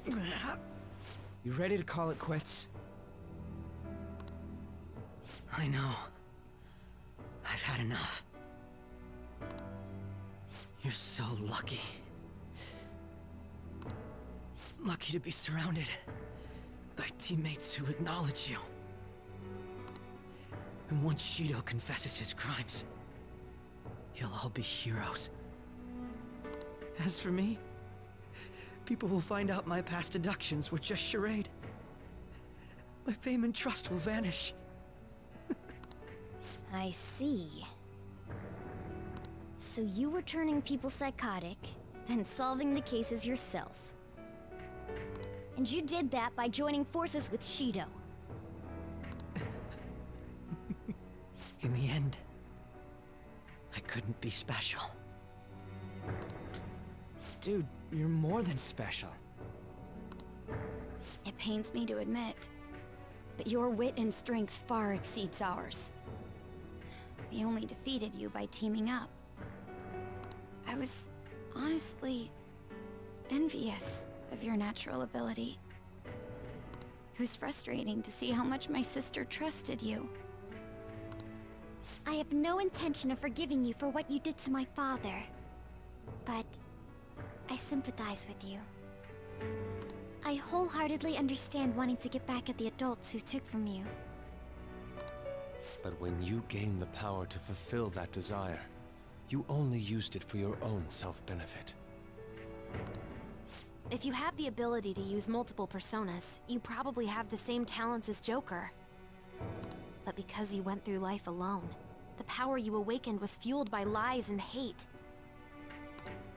You ready to call it quits? I know. I've had enough. You're so lucky. Lucky to be surrounded by teammates who acknowledge you. And once Shido confesses his crimes, you'll all be heroes. As for me, people will find out my past deductions were just charade. My fame and trust will vanish. I see. So you were turning people psychotic, then solving the cases yourself. And you did that by joining forces with Shido. In the end, I couldn't be special. Dude, you're more than special. It pains me to admit, but your wit and strength far exceeds ours. We only defeated you by teaming up. I was honestly envious of your natural ability. It was frustrating to see how much my sister trusted you. I have no intention of forgiving you for what you did to my father. But I sympathize with you. I wholeheartedly understand wanting to get back at the adults who took from you. But when you gained the power to fulfill that desire, you only used it for your own self-benefit. If you have the ability to use multiple personas, you probably have the same talents as Joker. But because you went through life alone, the power you awakened was fueled by lies and hate.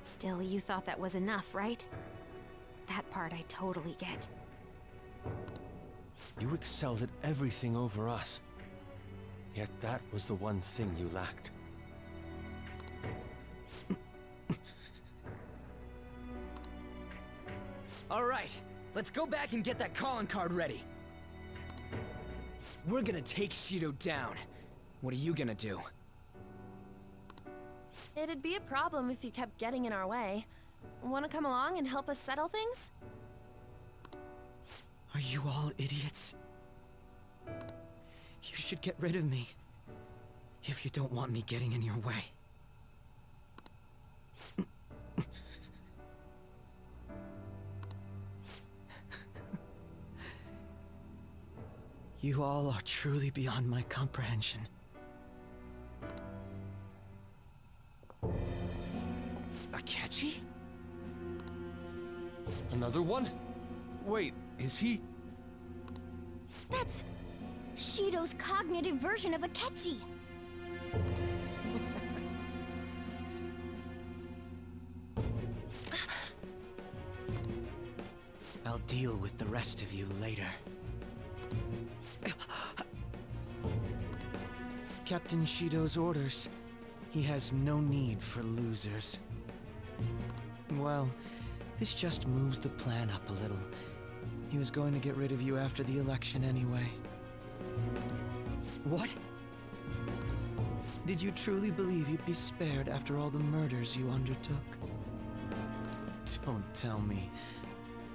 Still, you thought that was enough, right? That part I totally get. You excelled at everything over us. Yet that was the one thing you lacked. All right, let's go back and get that calling card ready. We're gonna take Shido down. What are you gonna do? It'd be a problem if you kept getting in our way. Want to come along and help us settle things? Are you all idiots? You should get rid of me. If you don't want me getting in your way. You all are truly beyond my comprehension. Akechi? Another one? Wait, is he... That's Shido's cognitive version of Akechi. I'll deal with the rest of you later. Captain Shido's orders. He has no need for losers. Well, this just moves the plan up a little. He was going to get rid of you after the election anyway. What? Did you truly believe you'd be spared after all the murders you undertook? Don't tell me.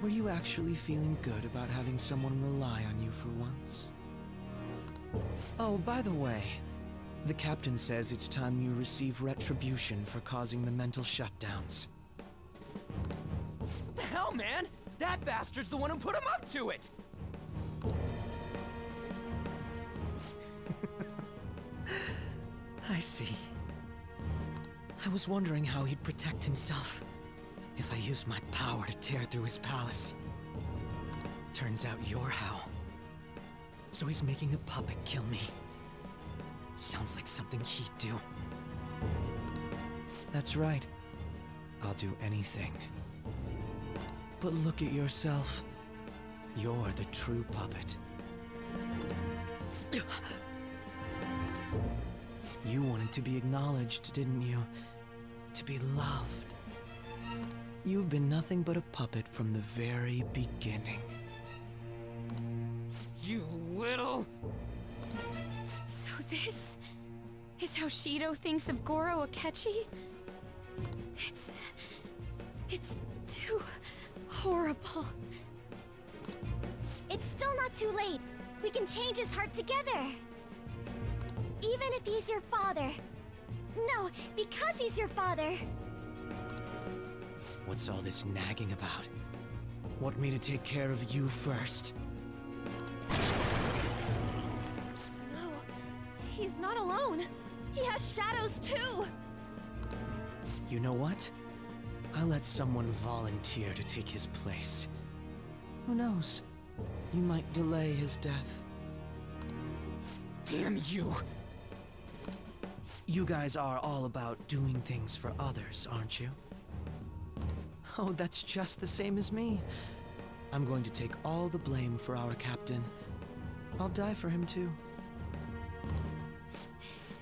Were you actually feeling good about having someone rely on you for once? Oh, by the way, the captain says it's time you receive retribution for causing the mental shutdowns. What the hell, man? That bastard's the one who put him up to it! I see. I was wondering how he'd protect himself if I used my power to tear through his palace. Turns out you're how. So he's making a puppet kill me. Sounds like something he'd do. That's right. I'll do anything. But look at yourself. You're the true puppet. You wanted to be acknowledged, didn't you? To be loved. You've been nothing but a puppet from the very beginning. You little... So this is how Shido thinks of Goro Akechi? It's too horrible. It's still not too late. We can change his heart together. Even if he's your father. No, because he's your father. What's all this nagging about? Want me to take care of you first? No, he's not alone. He has shadows too. You know what? I'll let someone volunteer to take his place. Who knows? You might delay his death. Damn you! You guys are all about doing things for others, aren't you? Oh, that's just the same as me. I'm going to take all the blame for our captain. I'll die for him too. This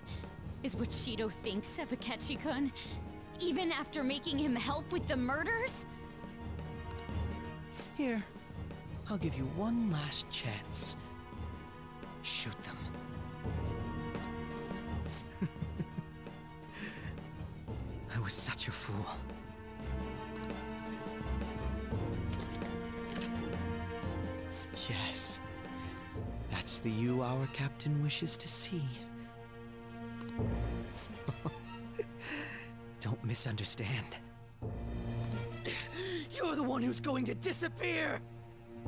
is what Shido thinks of Akechi-kun? Even after making him help with the murders? Here, I'll give you one last chance. Shoot them. I was such a fool. Yes, that's the you our captain wishes to see. Don't misunderstand. You're the one who's going to disappear! The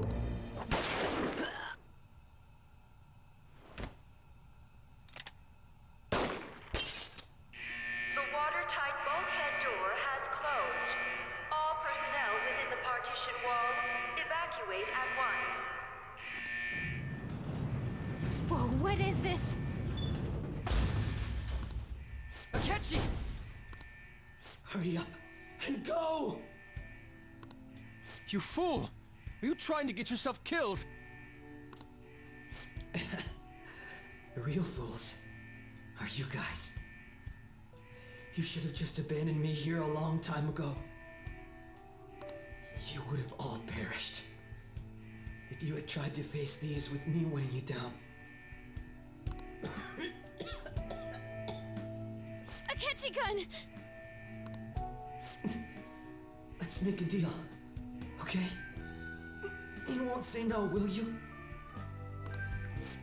watertight bulkhead door has closed. All personnel within the partition wall, evacuate at once. Whoa, what is this? Akechi! Hurry up and go! You fool! Are you trying to get yourself killed? The real fools are you guys. You should have just abandoned me here a long time ago. You would have all perished if you had tried to face these with me weighing you down. Akechi-kun! Let's make a deal, okay? You won't say no, will you?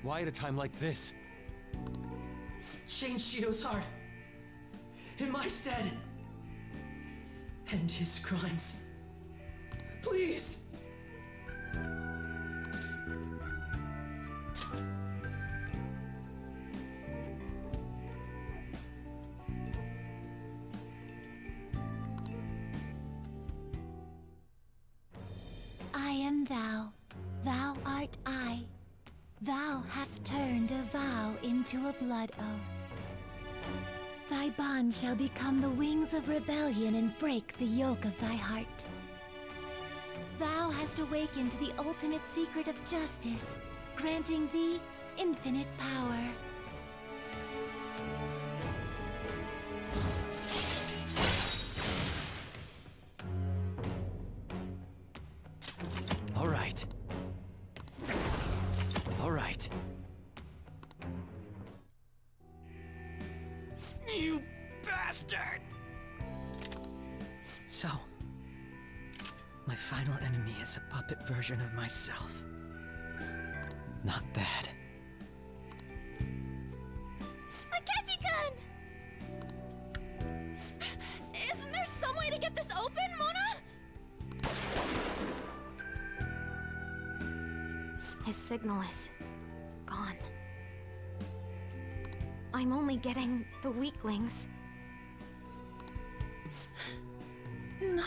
Why at a time like this? Change Shido's heart. In my stead. End his crimes. Please! I am thou, thou art I. Thou hast turned a vow into a blood oath. Thy bond shall become the wings of rebellion and break the yoke of thy heart. Thou hast awakened the ultimate secret of justice, granting thee infinite power. All right. All right. You bastard! So, my final enemy is a puppet version of myself. Not bad. Akechi-kun! Isn't there some way to get this open, Mona? His signal is gone. I'm only getting the weaklings. No.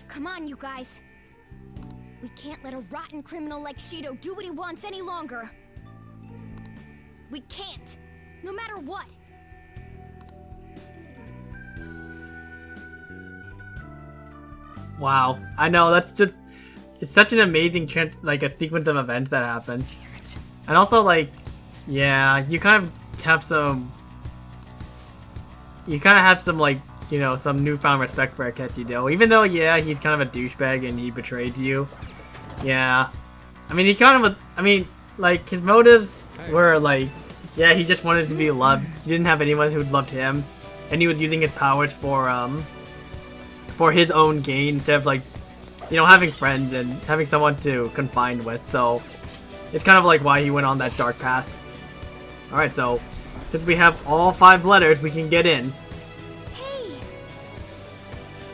Come on, you guys. We can't let a rotten criminal like Shido do what he wants any longer. We can't. No matter what. Wow, I know, that's just, it's such an amazing like a sequence of events that happens. Damn it. And also, like, yeah, you kind of have some, like, you know, some newfound respect for Akechi though. Even though, yeah, he's kind of a douchebag and he betrayed you. Yeah. I mean, he kind of, like, his motives were, like, yeah, he just wanted to be loved. He didn't have anyone who loved him. and he was using his powers for his own gain instead of like, you know, having friends and having someone to confide with. So it's kind of like why he went on that dark path. All right, so since we have all 5 letters, we can get in. Hey!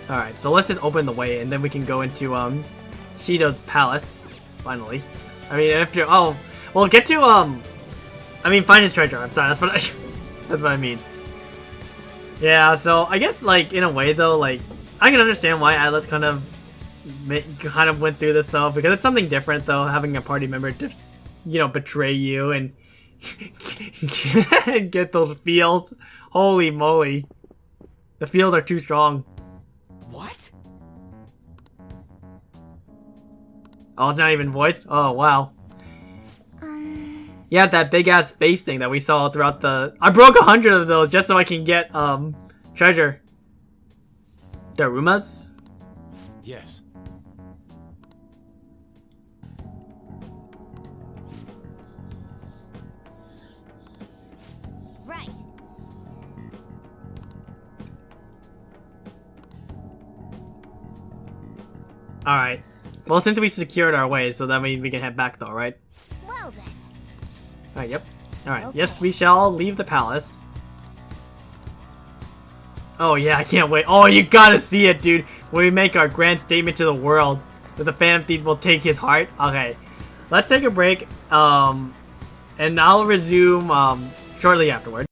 Alright, so let's just open the way and then we can go into Shido's palace. Finally. I mean after well get to find his treasure. I'm sorry, that's what that's what I mean. Yeah, so I guess like in a way though, like I can understand why Atlas kind of went through this though, because it's something different though, having a party member just, you know, betray you and get those feels. Holy moly. The feels are too strong. What? Oh, it's not even voiced? Oh, wow. Yeah, that big ass space thing that we saw throughout the... I broke 100 of those just so I can get, treasure. Darumas? Yes. Right. Alright. Well, since we secured our way, so that means we can head back though, right? Well then. Alright, yep. Alright, Okay. yes, we shall leave the palace. Oh yeah, I can't wait. Oh, you gotta see it, dude. When we make our grand statement to the world, that the Phantom Thieves will take his heart. Okay, let's take a break, and I'll resume, shortly afterward.